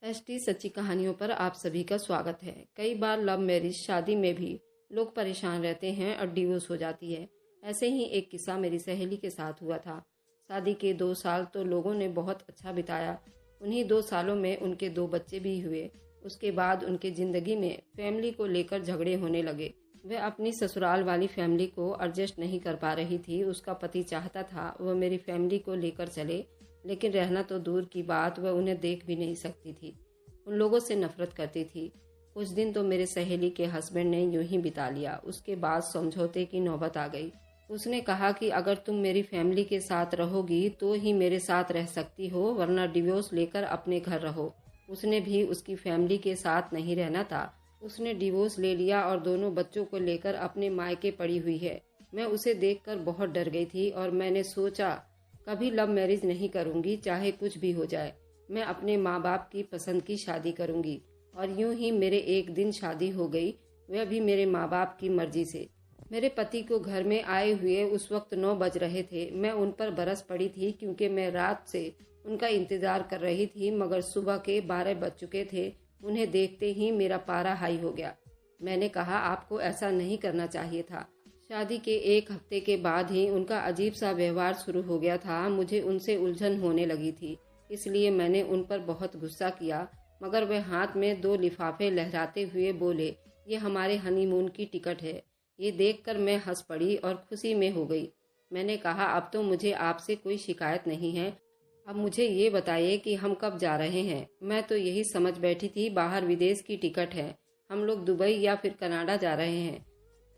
ST सच्ची कहानियों पर आप सभी का स्वागत है। कई बार लव मैरिज शादी में भी लोग परेशान रहते हैं और डिवोर्स हो जाती है। ऐसे ही एक किस्सा मेरी सहेली के साथ हुआ था। शादी के 2 साल तो लोगों ने बहुत अच्छा बिताया। उन्हीं 2 सालों में उनके 2 बच्चे भी हुए। उसके बाद उनके जिंदगी में फैमिली को लेकर झगड़े होने लगे। वह अपनी ससुराल वाली फैमिली को एडजस्ट नहीं कर पा रही थी। उसका पति चाहता था वह मेरी फैमिली को लेकर चले, लेकिन रहना तो दूर की बात, वह उन्हें देख भी नहीं सकती थी। उन लोगों से नफरत करती थी। कुछ दिन तो मेरे सहेली के हस्बैंड ने यूं ही बिता लिया। उसके बाद समझौते की नौबत आ गई। उसने कहा कि अगर तुम मेरी फैमिली के साथ रहोगी तो ही मेरे साथ रह सकती हो, वरना डिवोर्स लेकर अपने घर रहो। उसने भी उसकी फैमिली के साथ नहीं रहना था। उसने डिवोर्स ले लिया और दोनों बच्चों को लेकर अपने मायके पड़ी हुई है। मैं उसे देखकर बहुत डर गई थी और मैंने सोचा कभी लव मैरिज नहीं करूंगी, चाहे कुछ भी हो जाए। मैं अपने माँ बाप की पसंद की शादी करूंगी। और यूं ही मेरे एक दिन शादी हो गई, वह भी मेरे माँ बाप की मर्जी से। मेरे पति को घर में आए हुए उस वक्त 9 बज रहे थे। मैं उन पर बरस पड़ी थी क्योंकि मैं रात से उनका इंतजार कर रही थी, मगर सुबह के 12 बज चुके थे। उन्हें देखते ही मेरा पारा हाई हो गया। मैंने कहा आपको ऐसा नहीं करना चाहिए था। शादी के 1 हफ्ते के बाद ही उनका अजीब सा व्यवहार शुरू हो गया था। मुझे उनसे उलझन होने लगी थी, इसलिए मैंने उन पर बहुत गुस्सा किया, मगर वे हाथ में 2 लिफाफे लहराते हुए बोले, ये हमारे हनीमून की टिकट है। ये देखकर मैं हंस पड़ी और खुशी में हो गई। मैंने कहा अब तो मुझे आपसे कोई शिकायत नहीं है। अब मुझे ये बताइए कि हम कब जा रहे हैं। मैं तो यही समझ बैठी थी बाहर विदेश की टिकट है, हम लोग दुबई या फिर कनाडा जा रहे हैं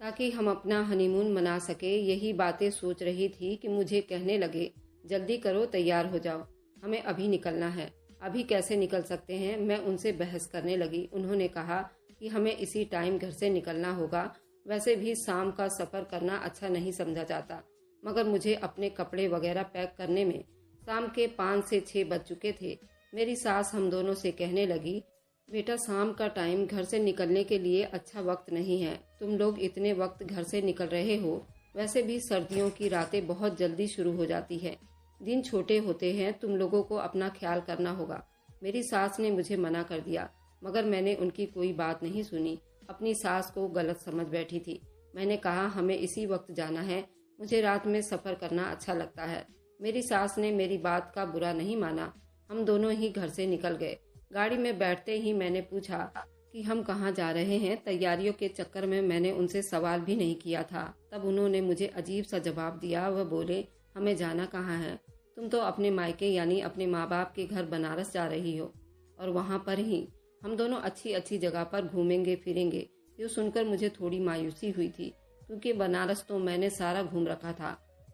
ताकि हम अपना हनीमून मना सके। यही बातें सोच रही थी कि मुझे कहने लगे, जल्दी करो, तैयार हो जाओ, हमें अभी निकलना है। अभी कैसे निकल सकते हैं, मैं उनसे बहस करने लगी। उन्होंने कहा कि हमें इसी टाइम घर से निकलना होगा। वैसे भी शाम का सफ़र करना अच्छा नहीं समझा जाता, मगर मुझे अपने कपड़े वगैरह पैक करने में शाम के 5 से 6 बज चुके थे। मेरी सास हम दोनों से कहने लगी, बेटा शाम का टाइम घर से निकलने के लिए अच्छा वक्त नहीं है। तुम लोग इतने वक्त घर से निकल रहे हो। वैसे भी सर्दियों की रातें बहुत जल्दी शुरू हो जाती है, दिन छोटे होते हैं, तुम लोगों को अपना ख्याल करना होगा। मेरी सास ने मुझे मना कर दिया, मगर मैंने उनकी कोई बात नहीं सुनी। अपनी सास को गलत समझ बैठी थी। मैंने कहा हमें इसी वक्त जाना है, मुझे रात में सफ़र करना अच्छा लगता है। मेरी सास ने मेरी बात का बुरा नहीं माना। हम दोनों ही घर से निकल गए। गाड़ी में बैठते ही मैंने पूछा कि हम कहाँ जा रहे हैं। तैयारियों के चक्कर में मैंने उनसे सवाल भी नहीं किया था। तब उन्होंने मुझे अजीब सा जवाब दिया। वह बोले, हमें जाना कहाँ है, तुम तो अपने मायके यानी अपने माँ बाप के घर बनारस जा रही हो, और वहाँ पर ही हम दोनों अच्छी अच्छी जगह पर घूमेंगे फिरेंगे। ये सुनकर मुझे थोड़ी मायूसी हुई थी, क्योंकि बनारस तो मैंने सारा घूम रखा था,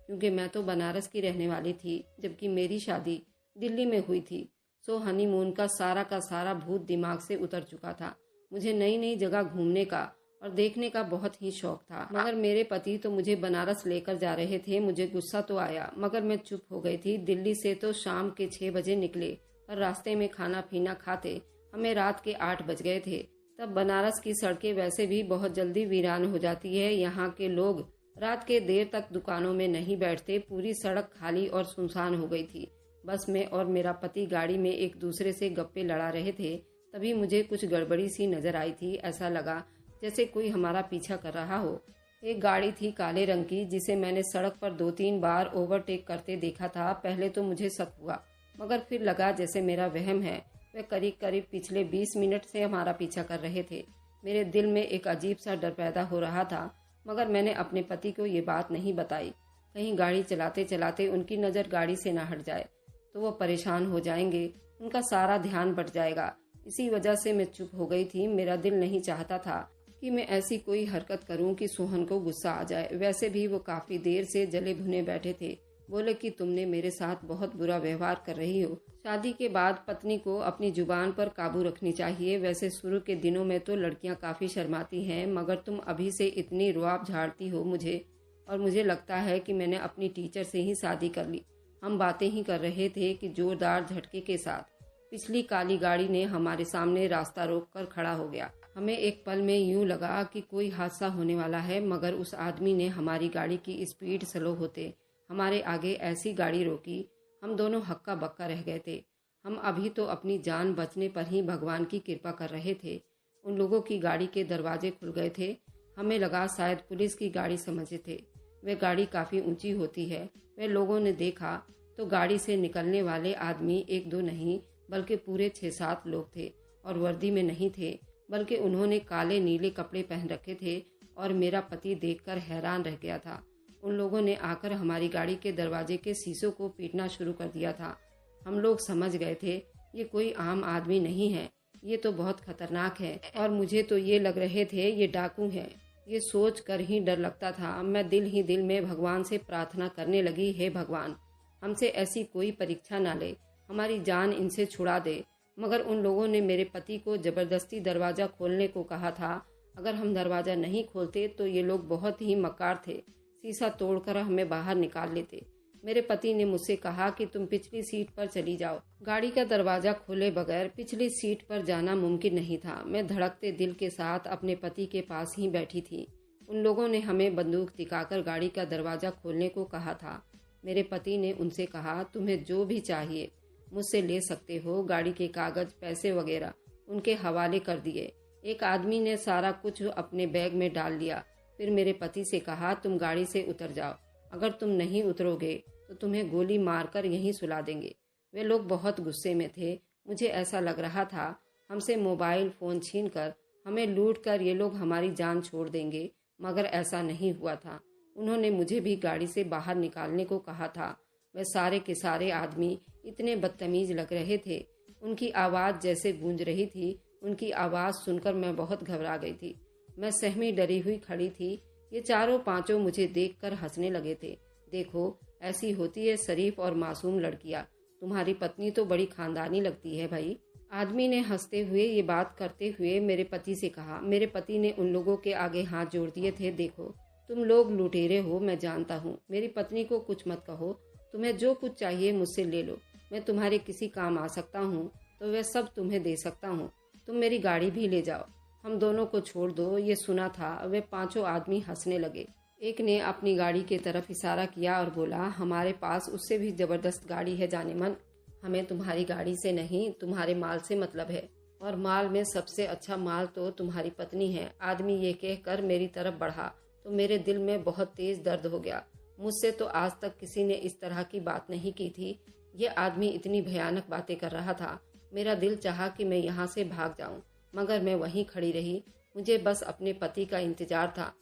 क्योंकि मैं तो बनारस की रहने वाली थी, जबकि मेरी शादी दिल्ली में हुई थी। सो हनीमून का सारा भूत दिमाग से उतर चुका था। मुझे नई नई जगह घूमने का और देखने का बहुत ही शौक था, मगर मेरे पति तो मुझे बनारस लेकर जा रहे थे। मुझे गुस्सा तो आया, मगर मैं चुप हो गई थी। दिल्ली से तो शाम के 6 बजे निकले, पर रास्ते में खाना पीना खाते हमें रात के 8 बज गए थे। तब बनारस की सड़कें वैसे भी बहुत जल्दी वीरान हो जाती है। यहाँ के लोग रात के देर तक दुकानों में नहीं बैठते। पूरी सड़क खाली और सुनसान हो गई थी। बस में और मेरा पति गाड़ी में एक दूसरे से गप्पे लड़ा रहे थे। तभी मुझे कुछ गड़बड़ी सी नजर आई थी। ऐसा लगा जैसे कोई हमारा पीछा कर रहा हो। एक गाड़ी थी काले रंग की, जिसे मैंने सड़क पर 2-3 बार ओवरटेक करते देखा था। पहले तो मुझे शक हुआ, मगर फिर लगा जैसे मेरा वहम है। वे करीब करीब पिछले 20 मिनट से हमारा पीछा कर रहे थे। मेरे दिल में एक अजीब सा डर पैदा हो रहा था, मगर मैंने अपने पति को ये बात नहीं बताई। कहीं गाड़ी चलाते चलाते उनकी नज़र गाड़ी से ना हट जाए तो वो परेशान हो जाएंगे, उनका सारा ध्यान बट जाएगा। इसी वजह से मैं चुप हो गई थी। मेरा दिल नहीं चाहता था कि मैं ऐसी कोई हरकत करूं कि सोहन को गुस्सा आ जाए। वैसे भी वो काफी देर से जले भुने बैठे थे। बोले कि तुमने मेरे साथ बहुत बुरा व्यवहार कर रही हो। शादी के बाद पत्नी को अपनी जुबान पर काबू रखनी चाहिए। वैसे शुरू के दिनों में तो लड़कियां काफी शर्माती हैं, मगर तुम अभी से इतनी रुआब झाड़ती हो मुझे, और मुझे लगता है कि मैंने अपनी टीचर से ही शादी कर ली। हम बातें ही कर रहे थे कि जोरदार झटके के साथ पिछली काली गाड़ी ने हमारे सामने रास्ता रोककर खड़ा हो गया। हमें एक पल में यूं लगा कि कोई हादसा होने वाला है, मगर उस आदमी ने हमारी गाड़ी की स्पीड स्लो होते हमारे आगे ऐसी गाड़ी रोकी, हम दोनों हक्का बक्का रह गए थे। हम अभी तो अपनी जान बचने पर ही भगवान की कृपा कर रहे थे। उन लोगों की गाड़ी के दरवाजे खुल गए थे। हमें लगा शायद पुलिस की गाड़ी समझे थे। वह गाड़ी काफ़ी ऊंची होती है। वह लोगों ने देखा तो गाड़ी से निकलने वाले आदमी एक दो नहीं बल्कि पूरे 6-7 लोग थे और वर्दी में नहीं थे, बल्कि उन्होंने काले नीले कपड़े पहन रखे थे और मेरा पति देखकर हैरान रह गया था। उन लोगों ने आकर हमारी गाड़ी के दरवाजे के शीशों को पीटना शुरू कर दिया था। हम लोग समझ गए थे ये कोई आम आदमी नहीं है, ये तो बहुत खतरनाक है और मुझे तो ये लग रहे थे ये डाकू है। ये सोच कर ही डर लगता था। मैं दिल ही दिल में भगवान से प्रार्थना करने लगी, हे भगवान, हमसे ऐसी कोई परीक्षा ना ले, हमारी जान इनसे छुड़ा दे। मगर उन लोगों ने मेरे पति को जबरदस्ती दरवाज़ा खोलने को कहा था। अगर हम दरवाज़ा नहीं खोलते तो ये लोग बहुत ही मक्कार थे, शीशा तोड़कर हमें बाहर निकाल लेते। मेरे पति ने मुझसे कहा कि तुम पिछली सीट पर चली जाओ। गाड़ी का दरवाज़ा खोले बगैर पिछली सीट पर जाना मुमकिन नहीं था। मैं धड़कते दिल के साथ अपने पति के पास ही बैठी थी। उन लोगों ने हमें बंदूक दिखाकर गाड़ी का दरवाज़ा खोलने को कहा था। मेरे पति ने उनसे कहा, तुम्हें जो भी चाहिए मुझसे ले सकते हो। गाड़ी के कागज, पैसे वगैरह उनके हवाले कर दिए। एक आदमी ने सारा कुछ अपने बैग में डाल लिया। फिर मेरे पति से कहा, तुम गाड़ी से उतर जाओ, अगर तुम नहीं उतरोगे तो तुम्हें गोली मारकर यहीं सुला देंगे। वे लोग बहुत गुस्से में थे। मुझे ऐसा लग रहा था हमसे मोबाइल फ़ोन छीनकर हमें लूट कर ये लोग हमारी जान छोड़ देंगे, मगर ऐसा नहीं हुआ था। उन्होंने मुझे भी गाड़ी से बाहर निकालने को कहा था। वे सारे के सारे आदमी इतने बदतमीज लग रहे थे। उनकी आवाज़ जैसे गूंज रही थी। उनकी आवाज़ सुनकर मैं बहुत घबरा गई थी। मैं सहमी डरी हुई खड़ी थी। ये चारों पांचों मुझे देखकर हंसने लगे थे। देखो, ऐसी होती है शरीफ और मासूम लड़कियां। तुम्हारी पत्नी तो बड़ी खानदानी लगती है भाई। आदमी ने हंसते हुए ये बात करते हुए मेरे पति से कहा। मेरे पति ने उन लोगों के आगे हाथ जोड़ दिए थे। देखो, तुम लोग लुटेरे हो, मैं जानता हूँ। मेरी पत्नी को कुछ मत कहो। तुम्हें जो कुछ चाहिए मुझसे ले लो। मैं तुम्हारे किसी काम आ सकता हूँ तो वह सब तुम्हें दे सकता हूँ। तुम मेरी गाड़ी भी ले जाओ, हम दोनों को छोड़ दो। ये सुना था। वे पांचों आदमी हंसने लगे। एक ने अपनी गाड़ी की तरफ इशारा किया और बोला, हमारे पास उससे भी जबरदस्त गाड़ी है जानेमन। हमें तुम्हारी गाड़ी से नहीं, तुम्हारे माल से मतलब है, और माल में सबसे अच्छा माल तो तुम्हारी पत्नी है। आदमी ये कहकर मेरी तरफ बढ़ा तो मेरे दिल में बहुत तेज दर्द हो गया। मुझसे तो आज तक किसी ने इस तरह की बात नहीं की थी। ये आदमी इतनी भयानक बातें कर रहा था। मेरा दिल चाहा कि मैं यहाँ से भाग जाऊं, मगर मैं वहीं खड़ी रही। मुझे बस अपने पति का इंतजार था।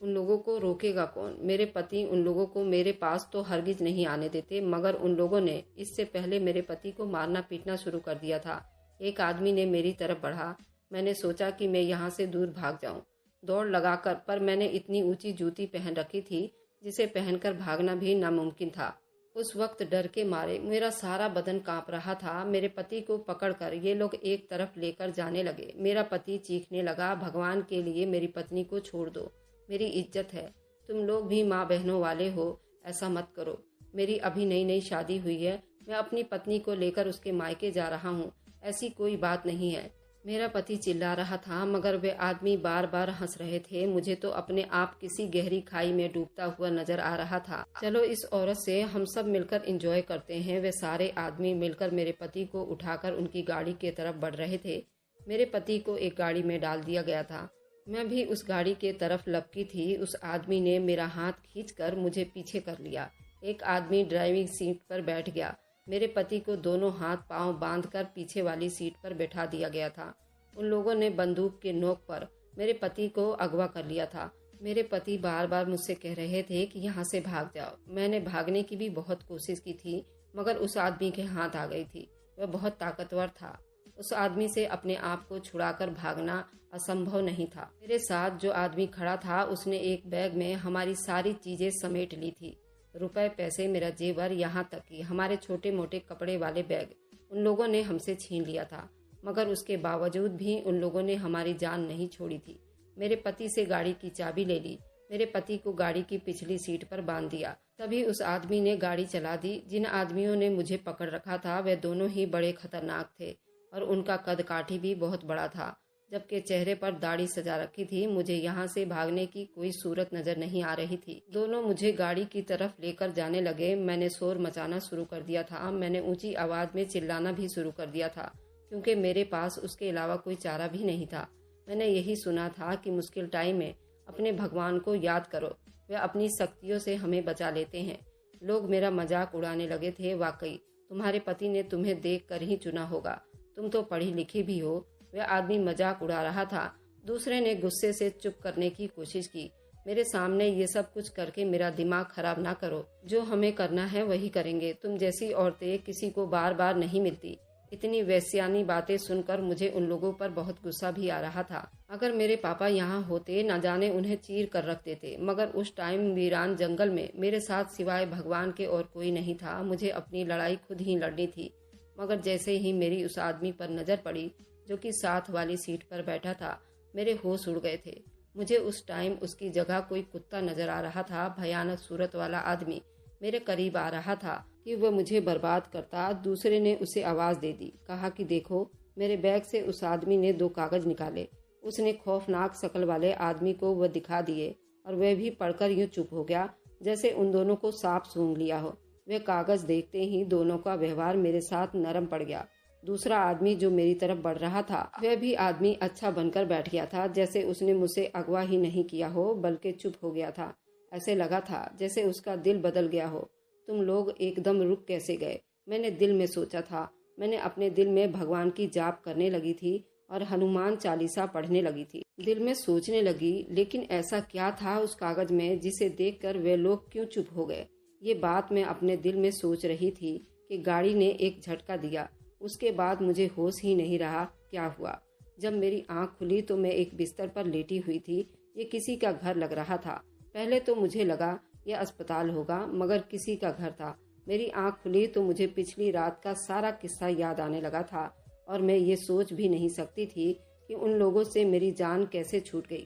उन लोगों को रोकेगा कौन? मेरे पति उन लोगों को मेरे पास तो हरगिज नहीं आने देते, मगर उन लोगों ने इससे पहले मेरे पति को मारना पीटना शुरू कर दिया था। एक आदमी ने मेरी तरफ बढ़ा। मैंने सोचा कि मैं यहाँ से दूर भाग जाऊं, दौड़ लगाकर, पर मैंने इतनी ऊंची जूती पहन रखी थी जिसे पहनकर भागना भी नामुमकिन था। उस वक्त डर के मारे मेरा सारा बदन कांप रहा था। मेरे पति को पकड़कर ये लोग एक तरफ लेकर जाने लगे। मेरा पति चीखने लगा, भगवान के लिए मेरी पत्नी को छोड़ दो, मेरी इज्जत है। तुम लोग भी माँ बहनों वाले हो, ऐसा मत करो। मेरी अभी नई नई शादी हुई है। मैं अपनी पत्नी को लेकर उसके मायके जा रहा हूँ, ऐसी कोई बात नहीं है। मेरा पति चिल्ला रहा था, मगर वे आदमी बार बार हंस रहे थे। मुझे तो अपने आप किसी गहरी खाई में डूबता हुआ नजर आ रहा था। चलो, इस औरत से हम सब मिलकर एंजॉय करते हैं। वे सारे आदमी मिलकर मेरे पति को उठाकर उनकी गाड़ी की तरफ बढ़ रहे थे। मेरे पति को एक गाड़ी में डाल दिया गया था। मैं भी उस गाड़ी के तरफ लपकी थी। उस आदमी ने मेरा हाथ खींचकर मुझे पीछे कर लिया। एक आदमी ड्राइविंग सीट पर बैठ गया। मेरे पति को दोनों हाथ पांव बांधकर पीछे वाली सीट पर बैठा दिया गया था। उन लोगों ने बंदूक के नोक पर मेरे पति को अगवा कर लिया था। मेरे पति बार बार मुझसे कह रहे थे कि यहाँ से भाग जाओ। मैंने भागने की भी बहुत कोशिश की थी, मगर उस आदमी के हाथ आ गई थी। वह बहुत ताकतवर था। उस आदमी से अपने आप को छुड़ाकर भागना असंभव नहीं था। मेरे साथ जो आदमी खड़ा था उसने एक बैग में हमारी सारी चीजें समेट ली थी। रुपए, पैसे, मेरा जेवर, यहाँ तक कि हमारे छोटे मोटे कपड़े वाले बैग उन लोगों ने हमसे छीन लिया था। मगर उसके बावजूद भी उन लोगों ने हमारी जान नहीं छोड़ी थी। मेरे पति से गाड़ी की चाबी ले ली। मेरे पति को गाड़ी की पिछली सीट पर बांध दिया। तभी उस आदमी ने गाड़ी चला दी। जिन आदमियों ने मुझे पकड़ रखा था वे दोनों ही बड़े खतरनाक थे और उनका कद काठी भी बहुत बड़ा था। जबकि चेहरे पर दाढ़ी सजा रखी थी। मुझे यहाँ से भागने की कोई सूरत नजर नहीं आ रही थी। दोनों मुझे गाड़ी की तरफ लेकर जाने लगे। मैंने शोर मचाना शुरू कर दिया था। मैंने ऊंची आवाज में चिल्लाना भी शुरू कर दिया था, क्योंकि मेरे पास उसके अलावा कोई चारा भी नहीं था। मैंने यही सुना था कि मुश्किल टाइम में अपने भगवान को याद करो, वे अपनी शक्तियों से हमें बचा लेते हैं। लोग मेरा मजाक उड़ाने लगे थे। वाकई तुम्हारे पति ने तुम्हें देख कर ही चुना होगा, तुम तो पढ़ी लिखी भी हो। वह आदमी मजाक उड़ा रहा था। दूसरे ने गुस्से से चुप करने की कोशिश की। मेरे सामने ये सब कुछ करके मेरा दिमाग खराब ना करो। जो हमें करना है वही करेंगे। तुम जैसी औरतें किसी को बार बार नहीं मिलती। इतनी वैश्यानी बातें सुनकर मुझे उन लोगों पर बहुत गुस्सा भी आ रहा था। अगर मेरे पापा यहाँ होते, न जाने उन्हें चीर कर रख देते। मगर उस टाइम वीरान जंगल में मेरे साथ सिवाय भगवान के और कोई नहीं था। मुझे अपनी लड़ाई खुद ही लड़नी थी। मगर जैसे ही मेरी उस आदमी पर नजर पड़ी जो कि साथ वाली सीट पर बैठा था, मेरे होश उड़ गए थे। मुझे उस टाइम उसकी जगह कोई कुत्ता नजर आ रहा था। भयानक सूरत वाला आदमी मेरे करीब आ रहा था कि वह मुझे बर्बाद करता। दूसरे ने उसे आवाज दे दी, कहा कि देखो। मेरे बैग से उस आदमी ने 2 कागज निकाले। उसने खौफनाक शक्ल वाले आदमी को वह दिखा दिए और वह भी पढ़कर यूं चुप हो गया जैसे उन दोनों को सांप सूंघ लिया हो। वह कागज देखते ही दोनों का व्यवहार मेरे साथ नरम पड़ गया। दूसरा आदमी जो मेरी तरफ बढ़ रहा था, वह भी आदमी अच्छा बनकर बैठ गया था, जैसे उसने मुझसे अगवा ही नहीं किया हो बल्कि चुप हो गया था। ऐसे लगा था जैसे उसका दिल बदल गया हो। तुम लोग एकदम रुक कैसे गए? मैंने दिल में सोचा था। मैंने अपने दिल में भगवान की जाप करने लगी थी और हनुमान चालीसा पढ़ने लगी थी। दिल में सोचने लगी, लेकिन ऐसा क्या था उस कागज में जिसे देखकर वे लोग क्यों चुप हो गए? ये बात मैं अपने दिल में सोच रही थी कि गाड़ी ने एक झटका दिया। उसके बाद मुझे होश ही नहीं रहा क्या हुआ। जब मेरी आंख खुली तो मैं एक बिस्तर पर लेटी हुई थी। ये किसी का घर लग रहा था। पहले तो मुझे लगा यह अस्पताल होगा, मगर किसी का घर था। मेरी आंख खुली तो मुझे पिछली रात का सारा किस्सा याद आने लगा था और मैं ये सोच भी नहीं सकती थी कि उन लोगों से मेरी जान कैसे छूट गई।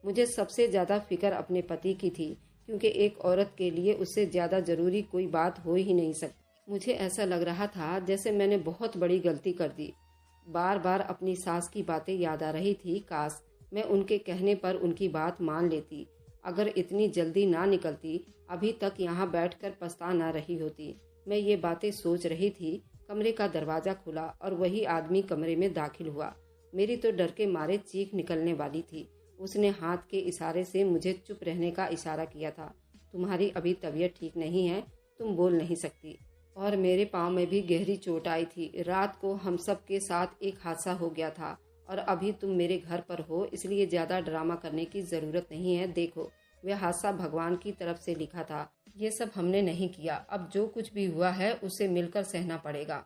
मुझे सबसे ज्यादा फिक्र अपने पति की थी, क्योंकि एक औरत के लिए उससे ज्यादा जरूरी कोई बात हो ही नहीं सकती। मुझे ऐसा लग रहा था जैसे मैंने बहुत बड़ी गलती कर दी। बार बार अपनी सास की बातें याद आ रही थी। काश मैं उनके कहने पर उनकी बात मान लेती। अगर इतनी जल्दी ना निकलती, अभी तक यहाँ बैठकर पछता ना रही होती। मैं ये बातें सोच रही थी, कमरे का दरवाजा खुला और वही आदमी कमरे में दाखिल हुआ। मेरी तो डर के मारे चीख निकलने वाली थी। उसने हाथ के इशारे से मुझे चुप रहने का इशारा किया था। तुम्हारी अभी तबीयत ठीक नहीं है, तुम बोल नहीं सकती। और मेरे पाँव में भी गहरी चोट आई थी। रात को हम सब के साथ एक हादसा हो गया था और अभी तुम मेरे घर पर हो, इसलिए ज्यादा ड्रामा करने की जरूरत नहीं है। देखो, वह हादसा भगवान की तरफ से लिखा था। ये सब हमने नहीं किया। अब जो कुछ भी हुआ है उसे मिलकर सहना पड़ेगा।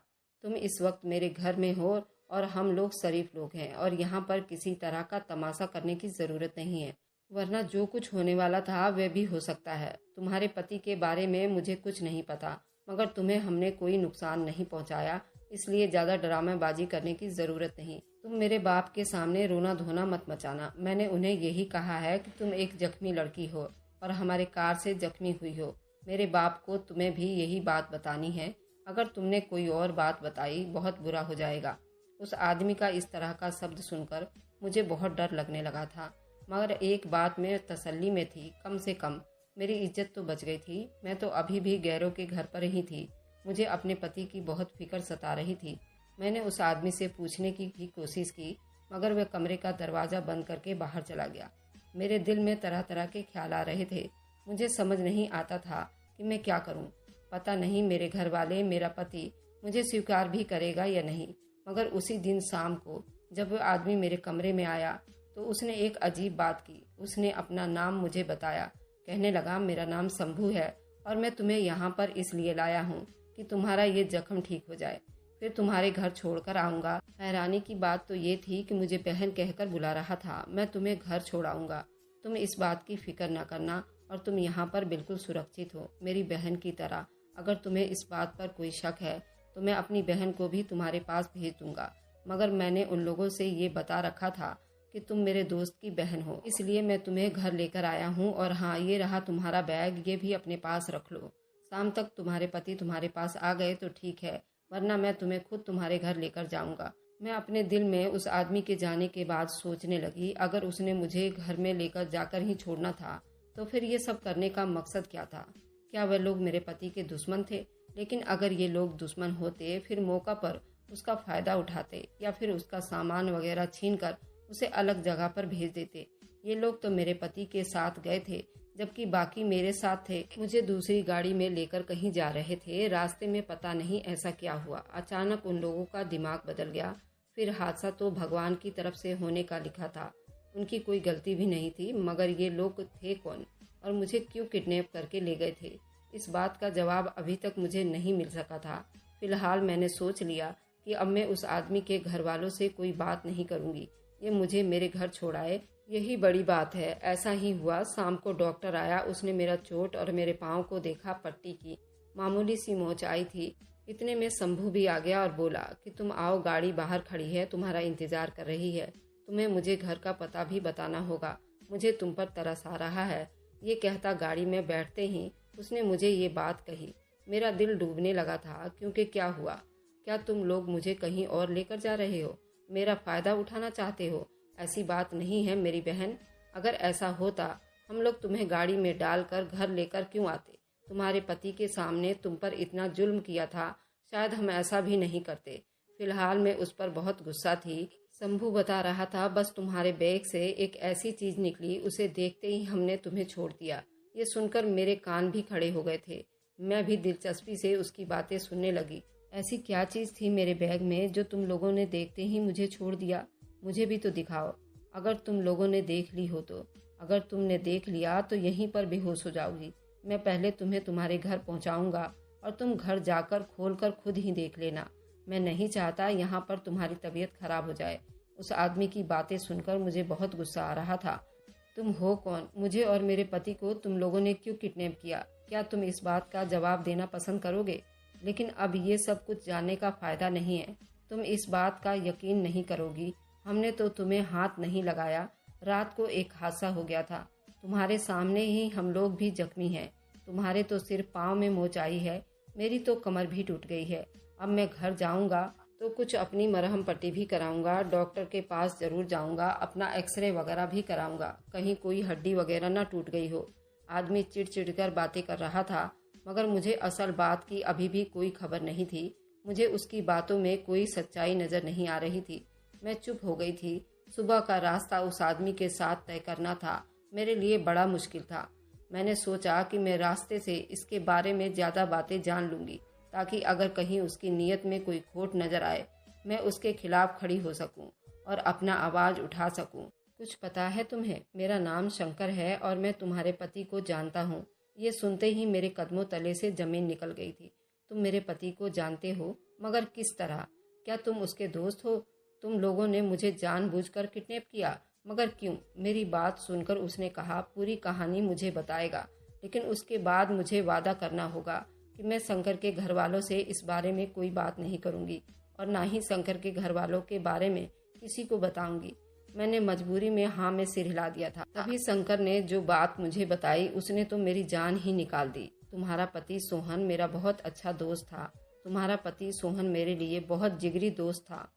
तुम इस वक्त मेरे घर में हो और हम लोग शरीफ लोग हैं और यहाँ पर किसी तरह का तमाशा करने की जरूरत नहीं है, वरना जो कुछ होने वाला था वह भी हो सकता है। तुम्हारे पति के बारे में मुझे कुछ नहीं पता, मगर तुम्हें हमने कोई नुकसान नहीं पहुंचाया, इसलिए ज्यादा ड्रामेबाजी करने की जरूरत नहीं। तुम मेरे बाप के सामने रोना धोना मत मचाना। मैंने उन्हें यही कहा है कि तुम एक जख्मी लड़की हो और हमारे कार से जख्मी हुई हो। मेरे बाप को तुम्हें भी यही बात बतानी है। अगर तुमने कोई और बात बताई बहुत बुरा हो जाएगा। उस आदमी का इस तरह का शब्द सुनकर मुझे बहुत डर लगने लगा था, मगर एक बात में तसल्ली में थी, कम से कम मेरी इज्जत तो बच गई थी। मैं तो अभी भी गैरों के घर पर ही थी। मुझे अपने पति की बहुत फिक्र सता रही थी। मैंने उस आदमी से पूछने की भी कोशिश की, मगर वह कमरे का दरवाजा बंद करके बाहर चला गया। मेरे दिल में तरह तरह के ख्याल आ रहे थे। मुझे समझ नहीं आता था कि मैं क्या करूं। पता नहीं मेरे घर वाले, मेरा पति मुझे स्वीकार भी करेगा या नहीं। मगर उसी दिन शाम को जब वह आदमी मेरे कमरे में आया तो उसने एक अजीब बात की। उसने अपना नाम मुझे बताया। कहने लगा, मेरा नाम शंभू है और मैं तुम्हें यहाँ पर इसलिए लाया हूँ कि तुम्हारा ये जख्म ठीक हो जाए, फिर तुम्हारे घर छोड़कर आऊँगा। हैरानी की बात तो ये थी कि मुझे बहन कहकर बुला रहा था। मैं तुम्हें घर छोड़ाऊँगा, तुम इस बात की फिक्र न करना और तुम यहाँ पर बिल्कुल सुरक्षित हो, मेरी बहन की तरह। अगर तुम्हें इस बात पर कोई शक है तो मैं अपनी बहन को भी तुम्हारे पास भेज दूंगा, मगर मैंने उन लोगों से ये बता रखा था कि तुम मेरे दोस्त की बहन हो, इसलिए मैं तुम्हें घर लेकर आया हूँ। और हाँ, ये रहा तुम्हारा बैग, ये भी अपने पास रख लो। शाम तक तुम्हारे पति तुम्हारे पास आ गए तो ठीक है, वरना मैं तुम्हें खुद तुम्हारे घर लेकर जाऊंगा। मैं अपने दिल में उस आदमी के जाने के बाद सोचने लगी, अगर उसने मुझे घर में लेकर जाकर ही छोड़ना था तो फिर ये सब करने का मकसद क्या था? क्या वह लोग मेरे पति के दुश्मन थे? लेकिन अगर ये लोग दुश्मन होते फिर मौका पर उसका फायदा उठाते या फिर उसका सामान वगैरह छीन कर उसे अलग जगह पर भेज देते। ये लोग तो मेरे पति के साथ गए थे जबकि बाकी मेरे साथ थे। मुझे दूसरी गाड़ी में लेकर कहीं जा रहे थे। रास्ते में पता नहीं ऐसा क्या हुआ, अचानक उन लोगों का दिमाग बदल गया। फिर हादसा तो भगवान की तरफ से होने का लिखा था, उनकी कोई गलती भी नहीं थी। मगर ये लोग थे कौन और मुझे क्यों किडनैप करके ले गए थे? इस बात का जवाब अभी तक मुझे नहीं मिल सका था। फिलहाल मैंने सोच लिया कि अब मैं उस आदमी के घर वालों से कोई बात नहीं करूंगी। ये मुझे मेरे घर छोड़ाए, यही बड़ी बात है। ऐसा ही हुआ। शाम को डॉक्टर आया, उसने मेरा चोट और मेरे पाँव को देखा, पट्टी की, मामूली सी मोच आई थी। इतने में शंभू भी आ गया और बोला कि तुम आओ, गाड़ी बाहर खड़ी है, तुम्हारा इंतजार कर रही है। तुम्हें मुझे घर का पता भी बताना होगा, मुझे तुम पर तरस आ रहा है। ये कहता गाड़ी में बैठते ही उसने मुझे ये बात कही। मेरा दिल डूबने लगा था, क्योंकि क्या हुआ? क्या तुम लोग मुझे कहीं और लेकर जा रहे हो? मेरा फायदा उठाना चाहते हो? ऐसी बात नहीं है मेरी बहन। अगर ऐसा होता हम लोग तुम्हें गाड़ी में डालकर घर लेकर क्यों आते? तुम्हारे पति के सामने तुम पर इतना जुल्म किया था, शायद हम ऐसा भी नहीं करते। फिलहाल मैं उस पर बहुत गुस्सा थी। शंभू बता रहा था, बस तुम्हारे बैग से एक ऐसी चीज निकली, उसे देखते ही हमने तुम्हें छोड़ दिया। ये सुनकर मेरे कान भी खड़े हो गए थे। मैं भी दिलचस्पी से उसकी बातें सुनने लगी। ऐसी क्या चीज थी मेरे बैग में जो तुम लोगों ने देखते ही मुझे छोड़ दिया? मुझे भी तो दिखाओ, अगर तुम लोगों ने देख ली हो तो। अगर तुमने देख लिया तो यहीं पर बेहोश हो जाओगी। मैं पहले तुम्हें तुम्हारे घर पहुंचाऊंगा और तुम घर जाकर खोलकर खुद ही देख लेना। मैं नहीं चाहता यहाँ पर तुम्हारी तबीयत खराब हो जाए। उस आदमी की बातें सुनकर मुझे बहुत गुस्सा आ रहा था। तुम हो कौन? मुझे और मेरे पति को तुम लोगों ने क्यों किडनैप किया? क्या तुम इस बात का जवाब देना पसंद करोगे? लेकिन अब ये सब कुछ जानने का फायदा नहीं है। तुम इस बात का यकीन नहीं करोगी, हमने तो तुम्हें हाथ नहीं लगाया। रात को एक हादसा हो गया था, तुम्हारे सामने ही हम लोग भी जख्मी हैं। तुम्हारे तो सिर्फ पाँव में मोच आई है, मेरी तो कमर भी टूट गई है। अब मैं घर जाऊंगा तो कुछ अपनी मरहम पट्टी भी कराऊंगा, डॉक्टर के पास जरूर जाऊंगा, अपना एक्सरे वगैरह भी कराऊंगा, कहीं कोई हड्डी वगैरह ना टूट गई हो। आदमी चिढ़ कर बातें कर रहा था, मगर मुझे असल बात की अभी भी कोई खबर नहीं थी। मुझे उसकी बातों में कोई सच्चाई नजर नहीं आ रही थी। मैं चुप हो गई थी। सुबह का रास्ता उस आदमी के साथ तय करना था, मेरे लिए बड़ा मुश्किल था। मैंने सोचा कि मैं रास्ते से इसके बारे में ज़्यादा बातें जान लूंगी, ताकि अगर कहीं उसकी नीयत में कोई खोट नजर आए, मैं उसके खिलाफ खड़ी हो सकूं और अपना आवाज़ उठा सकूं। कुछ पता है तुम्हें? मेरा नाम शंकर है और मैं तुम्हारे पति को जानता हूँ। ये सुनते ही मेरे कदमों तले से जमीन निकल गई थी। तुम मेरे पति को जानते हो, मगर किस तरह? क्या तुम उसके दोस्त हो? तुम लोगों ने मुझे जानबूझकर किडनैप किया, मगर क्यों? मेरी बात सुनकर उसने कहा, पूरी कहानी मुझे बताएगा, लेकिन उसके बाद मुझे वादा करना होगा कि मैं शंकर के घर वालों से इस बारे में कोई बात नहीं करूंगी और ना ही शंकर के घर वालों के बारे में किसी को बताऊंगी। मैंने मजबूरी में हाँ में सिर हिला दिया था। तभी शंकर ने जो बात मुझे बताई, उसने तो मेरी जान ही निकाल दी। तुम्हारा पति सोहन मेरा बहुत अच्छा दोस्त था। तुम्हारा पति सोहन मेरे लिए बहुत जिगरी दोस्त था।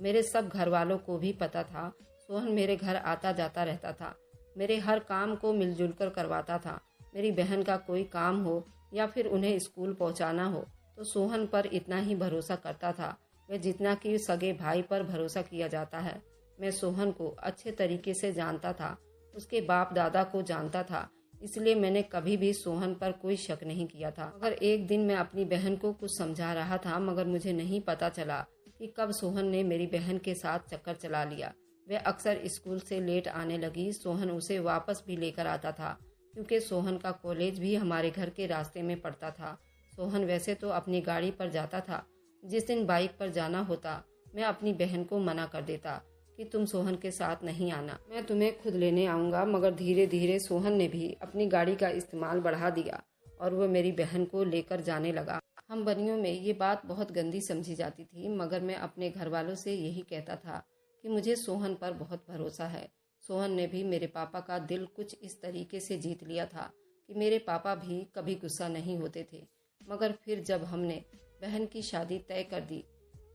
मेरे सब घर वालों को भी पता था। सोहन मेरे घर आता जाता रहता था, मेरे हर काम को मिलजुल कर करवाता था। मेरी बहन का कोई काम हो या फिर उन्हें स्कूल पहुंचाना हो तो सोहन पर इतना ही भरोसा करता था, वह जितना कि सगे भाई पर भरोसा किया जाता है। मैं सोहन को अच्छे तरीके से जानता था, उसके बाप दादा को जानता था, इसलिए मैंने कभी भी सोहन पर कोई शक नहीं किया था। मगर एक दिन मैं अपनी बहन को कुछ समझा रहा था, मगर मुझे नहीं पता चला कि कब सोहन ने मेरी बहन के साथ चक्कर चला लिया। वह अक्सर स्कूल से लेट आने लगी। सोहन उसे वापस भी लेकर आता था, क्योंकि सोहन का कॉलेज भी हमारे घर के रास्ते में पड़ता था। सोहन वैसे तो अपनी गाड़ी पर जाता था। जिस दिन बाइक पर जाना होता, मैं अपनी बहन को मना कर देता कि तुम सोहन के साथ नहीं आना, मैं तुम्हें खुद लेने आऊँगा। मगर धीरे धीरे सोहन ने भी अपनी गाड़ी का इस्तेमाल बढ़ा दिया और वह मेरी बहन को लेकर जाने लगा। हम बनियों में ये बात बहुत गंदी समझी जाती थी, मगर मैं अपने घर वालों से यही कहता था कि मुझे सोहन पर बहुत भरोसा है। सोहन ने भी मेरे पापा का दिल कुछ इस तरीके से जीत लिया था कि मेरे पापा भी कभी गुस्सा नहीं होते थे। मगर फिर जब हमने बहन की शादी तय कर दी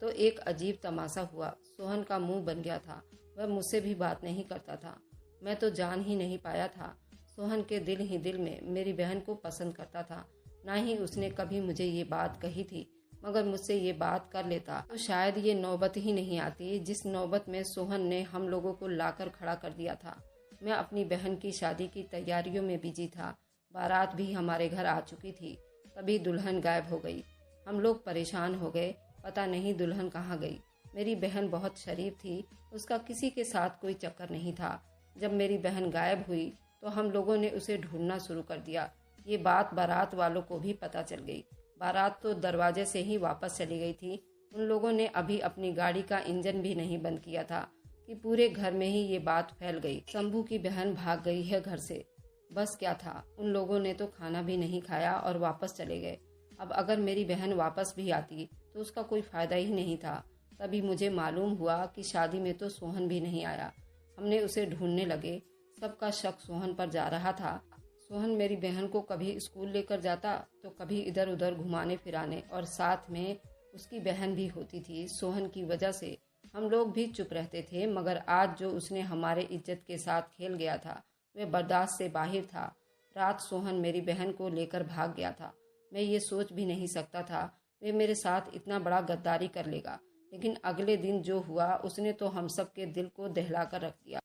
तो एक अजीब तमाशा हुआ। सोहन का मुंह बन गया था। वह मुझसे भी बात नहीं करता था। मैं तो जान ही नहीं पाया था। सोहन के दिल ही दिल में मेरी बहन को पसंद करता था। ना ही उसने कभी मुझे ये बात कही थी, मगर मुझसे ये बात कर लेता तो शायद ये नौबत ही नहीं आती जिस नौबत में सोहन ने हम लोगों को लाकर खड़ा कर दिया था। मैं अपनी बहन की शादी की तैयारियों में बिजी था। बारात भी हमारे घर आ चुकी थी। तभी दुल्हन गायब हो गई। हम लोग परेशान हो गए, पता नहीं दुल्हन कहाँ गई। मेरी बहन बहुत शरीफ थी, उसका किसी के साथ कोई चक्कर नहीं था। जब मेरी बहन गायब हुई तो हम लोगों ने उसे ढूंढना शुरू कर दिया। ये बात बारात वालों को भी पता चल गई। बारात तो दरवाजे से ही वापस चली गई थी। उन लोगों ने अभी अपनी गाड़ी का इंजन भी नहीं बंद किया था कि पूरे घर में ही ये बात फैल गई। शंभू की बहन भाग गई है घर से। बस क्या था, उन लोगों ने तो खाना भी नहीं खाया और वापस चले गए। अब अगर मेरी बहन वापस भी आती तो उसका कोई फायदा ही नहीं था। तभी मुझे मालूम हुआ कि शादी में तो सोहन भी नहीं आया। हमने उसे ढूंढने लगे। सबका शक सोहन पर जा रहा था। सोहन मेरी बहन को कभी स्कूल लेकर जाता तो कभी इधर उधर घुमाने फिराने, और साथ में उसकी बहन भी होती थी। सोहन की वजह से हम लोग भी चुप रहते थे, मगर आज जो उसने हमारे इज्जत के साथ खेल गया था वह बर्दाश्त से बाहर था। रात सोहन मेरी बहन को लेकर भाग गया था। मैं ये सोच भी नहीं सकता था वे मेरे साथ इतना बड़ा गद्दारी कर लेगा। लेकिन अगले दिन जो हुआ उसने तो हम सब के दिल को दहला कर रख दिया।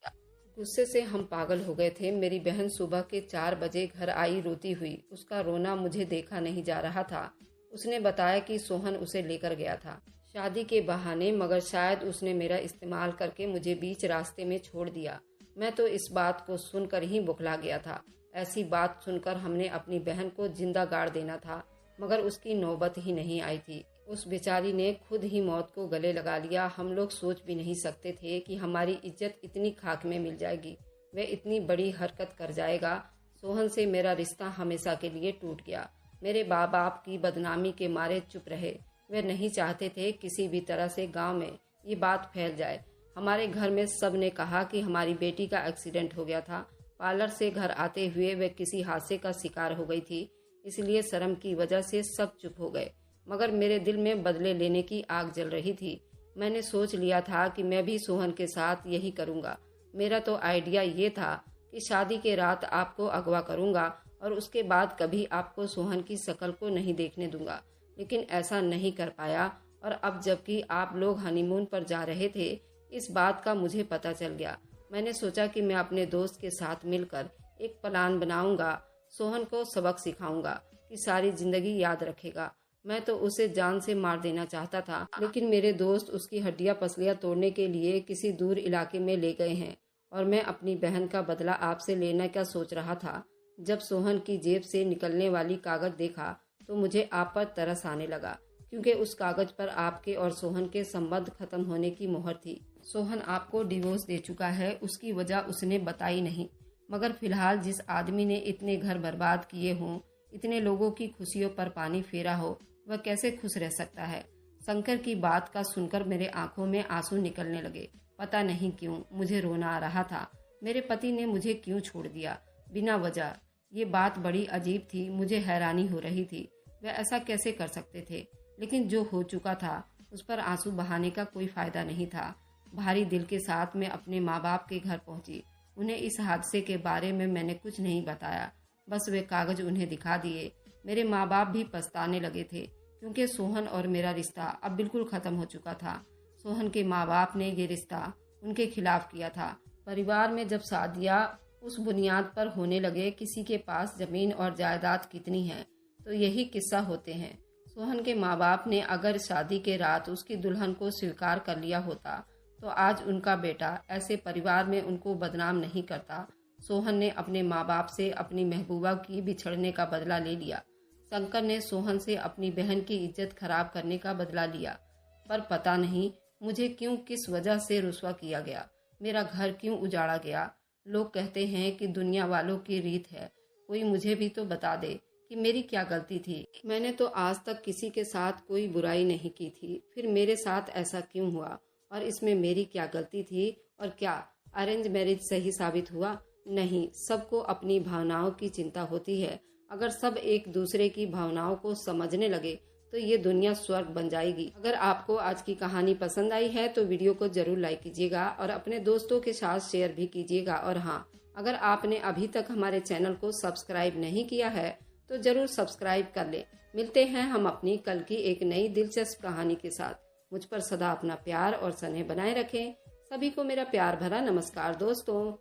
गुस्से से हम पागल हो गए थे। मेरी बहन सुबह के 4 बजे घर आई रोती हुई। उसका रोना मुझे देखा नहीं जा रहा था। उसने बताया कि सोहन उसे लेकर गया था शादी के बहाने, मगर शायद उसने मेरा इस्तेमाल करके मुझे बीच रास्ते में छोड़ दिया। मैं तो इस बात को सुनकर ही बुखला गया था। ऐसी बात सुनकर हमने अपनी बहन को जिंदा गाड़ देना था, मगर उसकी नौबत ही नहीं आई थी। उस बेचारी ने खुद ही मौत को गले लगा लिया। हम लोग सोच भी नहीं सकते थे कि हमारी इज्जत इतनी खाक में मिल जाएगी। वह इतनी बड़ी हरकत कर जाएगा। सोहन से मेरा रिश्ता हमेशा के लिए टूट गया। मेरे माँ बाप की बदनामी के मारे चुप रहे। वे नहीं चाहते थे किसी भी तरह से गांव में ये बात फैल जाए। हमारे घर में सब ने कहा कि हमारी बेटी का एक्सीडेंट हो गया था। पार्लर से घर आते हुए वे किसी हादसे का शिकार हो गई थी, इसलिए शर्म की वजह से सब चुप हो गए। मगर मेरे दिल में बदले लेने की आग जल रही थी। मैंने सोच लिया था कि मैं भी सोहन के साथ यही करूंगा। मेरा तो आइडिया ये था कि शादी के रात आपको अगवा करूंगा और उसके बाद कभी आपको सोहन की शक्ल को नहीं देखने दूंगा। लेकिन ऐसा नहीं कर पाया, और अब जबकि आप लोग हनीमून पर जा रहे थे इस बात का मुझे पता चल गया। मैंने सोचा कि मैं अपने दोस्त के साथ मिलकर एक प्लान बनाऊंगा। सोहन को सबक सिखाऊंगा कि सारी जिंदगी याद रखेगा। मैं तो उसे जान से मार देना चाहता था, लेकिन मेरे दोस्त उसकी हड्डियां पसलियां तोड़ने के लिए किसी दूर इलाके में ले गए हैं, और मैं अपनी बहन का बदला आपसे लेने का सोच रहा था। जब सोहन की जेब से निकलने वाली कागज देखा तो मुझे आप पर तरस आने लगा, क्योंकि उस कागज पर आपके और सोहन के संबंध खत्म होने की मोहर थी। सोहन आपको डिवोर्स दे चुका है, उसकी वजह उसने बताई नहीं, मगर फिलहाल जिस आदमी ने इतने घर बर्बाद किए हों, इतने लोगों की खुशियों पर पानी फेरा हो, वह कैसे खुश रह सकता है। शंकर की बात का सुनकर मेरे आंखों में आंसू निकलने लगे। पता नहीं क्यों मुझे रोना आ रहा था। मेरे पति ने मुझे क्यों छोड़ दिया बिना वजह। ये बात बड़ी अजीब थी। मुझे हैरानी हो रही थी, वह ऐसा कैसे कर सकते थे। लेकिन जो हो चुका था उस पर आंसू बहाने का कोई फायदा नहीं था। भारी दिल के साथ मैं अपने माँ बाप के घर पहुंची। उन्हें इस हादसे के बारे में मैंने कुछ नहीं बताया, बस वे कागज उन्हें दिखा दिए। मेरे माँ बाप भी पछताने लगे थे, क्योंकि सोहन और मेरा रिश्ता अब बिल्कुल खत्म हो चुका था। सोहन के माँ बाप ने ये रिश्ता उनके खिलाफ किया था। परिवार में जब शादियाँ उस बुनियाद पर होने लगे किसी के पास जमीन और जायदाद कितनी है, तो यही किस्सा होते हैं। सोहन के माँ बाप ने अगर शादी के रात उसकी दुल्हन को स्वीकार कर लिया होता तो आज उनका बेटा ऐसे परिवार में उनको बदनाम नहीं करता। सोहन ने अपने माँ बाप से अपनी महबूबा की बिछड़ने का बदला ले लिया। शंकर ने सोहन से अपनी बहन की इज्जत खराब करने का बदला लिया। पर पता नहीं मुझे क्यों किस वजह से रुस्वा किया गया। मेरा घर क्यों उजाड़ा गया। लोग कहते हैं कि दुनिया वालों की रीत है। कोई मुझे भी तो बता दे कि मेरी क्या गलती थी। मैंने तो आज तक किसी के साथ कोई बुराई नहीं की थी, फिर मेरे साथ ऐसा क्यों हुआ, और इसमें मेरी क्या गलती थी। और क्या अरेंज मैरिज सही साबित हुआ? नहीं, सबको अपनी भावनाओं की चिंता होती है। अगर सब एक दूसरे की भावनाओं को समझने लगे तो ये दुनिया स्वर्ग बन जाएगी। अगर आपको आज की कहानी पसंद आई है तो वीडियो को जरूर लाइक कीजिएगा और अपने दोस्तों के साथ शेयर भी कीजिएगा। और हाँ, अगर आपने अभी तक हमारे चैनल को सब्सक्राइब नहीं किया है तो जरूर सब्सक्राइब कर ले। मिलते हैं हम अपनी कल की एक नई दिलचस्प कहानी के साथ। मुझ पर सदा अपना प्यार और स्नेह बनाए रखें। सभी को मेरा प्यार भरा नमस्कार दोस्तों।